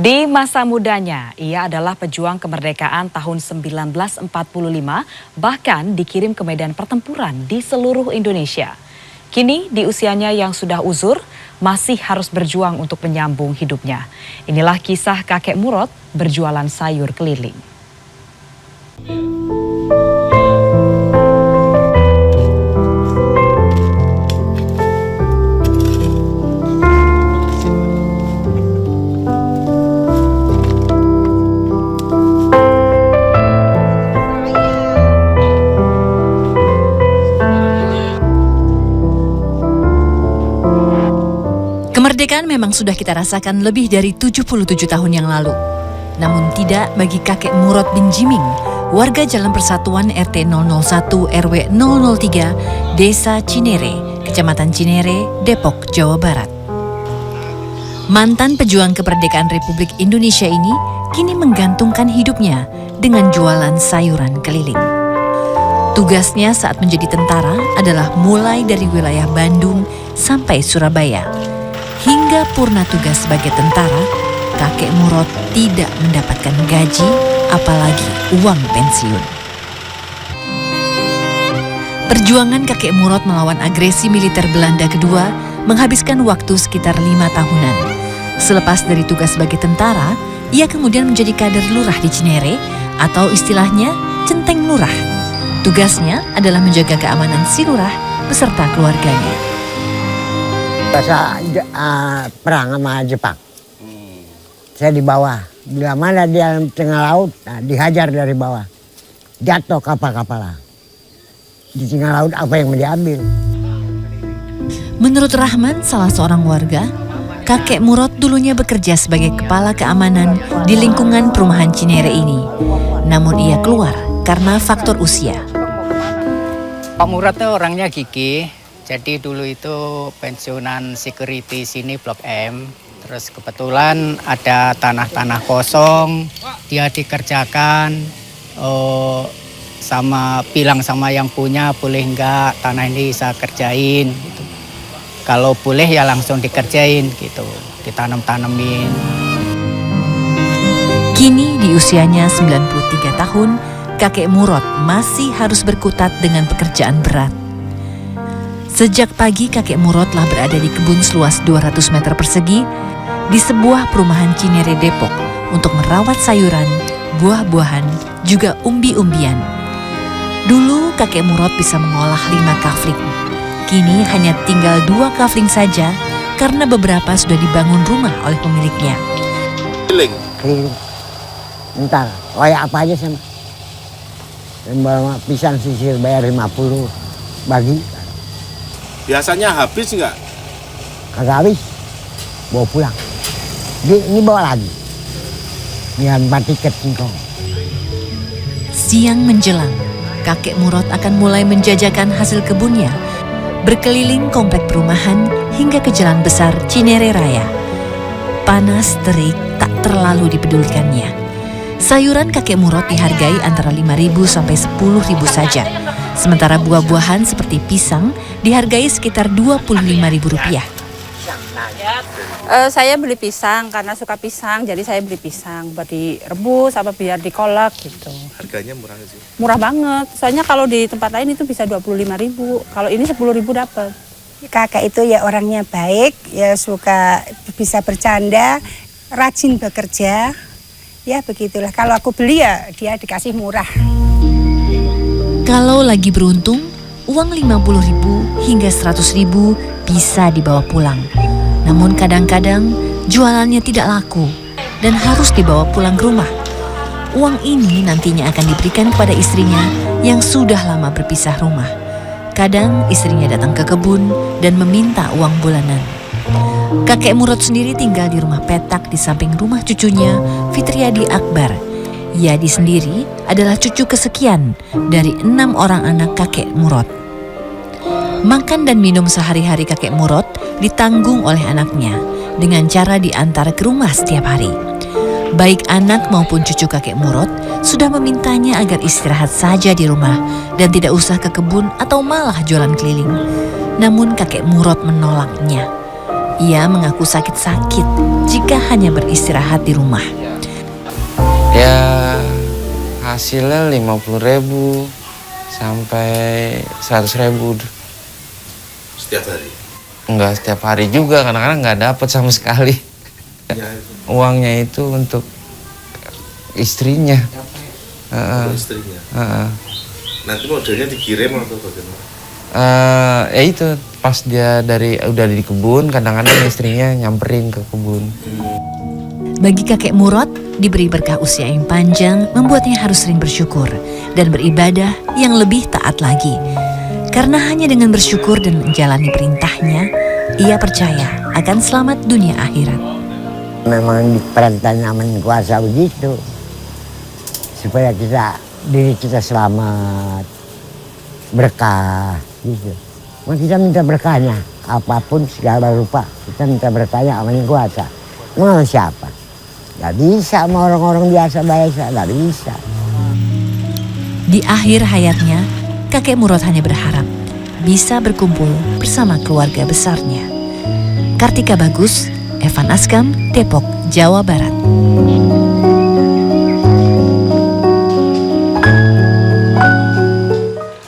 Di masa mudanya, ia adalah pejuang kemerdekaan tahun 1945, bahkan dikirim ke medan pertempuran di seluruh Indonesia. Kini di usianya yang sudah uzur, masih harus berjuang untuk menyambung hidupnya. Inilah kisah kakek Murot berjualan sayur keliling. Kemerdekaan memang sudah kita rasakan lebih dari 77 tahun yang lalu. Namun tidak bagi kakek Murot bin Jiming, warga Jalan Persatuan RT 001 RW 003, Desa Cinere, Kecamatan Cinere, Depok, Jawa Barat. Mantan pejuang kemerdekaan Republik Indonesia ini kini menggantungkan hidupnya dengan jualan sayuran keliling. Tugasnya saat menjadi tentara adalah mulai dari wilayah Bandung sampai Surabaya. Hingga purna tugas sebagai tentara, kakek Murot tidak mendapatkan gaji, apalagi uang pensiun. Perjuangan kakek Murot melawan agresi militer Belanda kedua menghabiskan waktu sekitar 5 tahunan. Selepas dari tugas sebagai tentara, ia kemudian menjadi kader lurah di Cinere atau istilahnya centeng lurah. Tugasnya adalah menjaga keamanan si lurah beserta keluarganya. Saya perang sama Jepang. Saya di bawah. Bila mana dia tengah laut, dihajar dari bawah. Jatuh kapal-kapal. Di tengah laut apa yang mau diambil? Menurut Rahman, salah seorang warga, kakek Murot dulunya bekerja sebagai kepala keamanan di lingkungan perumahan Cinere ini. Namun ia keluar karena faktor usia. Pak Murot tuh orangnya gigih. Jadi dulu itu pensiunan security sini Blok M. Terus kebetulan ada tanah-tanah kosong, dia dikerjakan bilang sama yang punya boleh enggak tanah ini saya kerjain gitu. Kalau boleh ya langsung dikerjain gitu, ditanam-tanemin. Kini di usianya 93 tahun, kakek Murot masih harus berkutat dengan pekerjaan berat. Sejak pagi kakek Murot telah berada di kebun seluas 200 meter persegi di sebuah perumahan Cinere Depok untuk merawat sayuran, buah-buahan, juga umbi-umbian. Dulu kakek Murot bisa mengolah 5 kafling. Kini hanya tinggal 2 kafling saja karena beberapa sudah dibangun rumah oleh pemiliknya. Keliling. Bentar, kayak apa aja sama? Pisang sisir bayar 50 bagi. Biasanya habis nggak? Kagak habis, bawa pulang. Ini bawa lagi. Ini 4 tiket singkong. Siang menjelang, kakek Murot akan mulai menjajakan hasil kebunnya, berkeliling komplek perumahan hingga ke jalan besar Cinere Raya. Panas terik tak terlalu dipedulikannya. Sayuran kakek Murot dihargai antara 5.000 sampai 10.000 saja. Sementara buah-buahan seperti pisang dihargai sekitar Rp25.000. Saya beli pisang karena suka pisang, jadi saya beli pisang buat direbus apa biar dikolak gitu. Harganya murah sih? Murah banget, soalnya kalau di tempat lain itu bisa Rp25.000, kalau ini Rp10.000 dapat. Kakak itu ya orangnya baik, ya suka bisa bercanda, rajin bekerja, ya begitulah. Kalau aku beli ya dia dikasih murah. Kalau lagi beruntung, uang Rp50.000 hingga Rp100.000 bisa dibawa pulang. Namun kadang-kadang jualannya tidak laku dan harus dibawa pulang ke rumah. Uang ini nantinya akan diberikan kepada istrinya yang sudah lama berpisah rumah. Kadang istrinya datang ke kebun dan meminta uang bulanan. Kakek Murot sendiri tinggal di rumah petak di samping rumah cucunya, Fitriadi Akbar. Yadi sendiri adalah cucu kesekian dari 6 orang anak kakek Murot. Makan dan minum sehari-hari kakek Murot ditanggung oleh anaknya dengan cara diantar ke rumah setiap hari. Baik anak maupun cucu kakek Murot sudah memintanya agar istirahat saja di rumah dan tidak usah ke kebun atau malah jualan keliling. Namun kakek Murot menolaknya. Ia mengaku sakit-sakit jika hanya beristirahat di rumah. Ya hasilnya 50.000 sampai 100.000. Setiap hari. Enggak setiap hari juga, kadang-kadang nggak dapet sama sekali. Uangnya itu untuk istrinya. Untuk istrinya. Nanti modelnya dikirim atau bagaimana? Ya itu pas dia udah di kebun, kadang-kadang istrinya nyamperin ke kebun. Bagi kakek Murad, diberi berkah usia yang panjang membuatnya harus sering bersyukur dan beribadah yang lebih taat lagi. Karena hanya dengan bersyukur dan menjalani perintahnya, ia percaya akan selamat dunia akhirat. Memang diperintahnya sama Yang Kuasa begitu. Supaya diri kita selamat, berkah gitu. Mau kita minta berkahnya, apapun segala rupa, kita minta berkahnya sama Yang Kuasa. Mau siapa? Gak bisa sama orang-orang biasa, gak bisa. Di akhir hayatnya, kakek Murad hanya berharap bisa berkumpul bersama keluarga besarnya. Kartika Bagus, Evan Askam, Depok, Jawa Barat.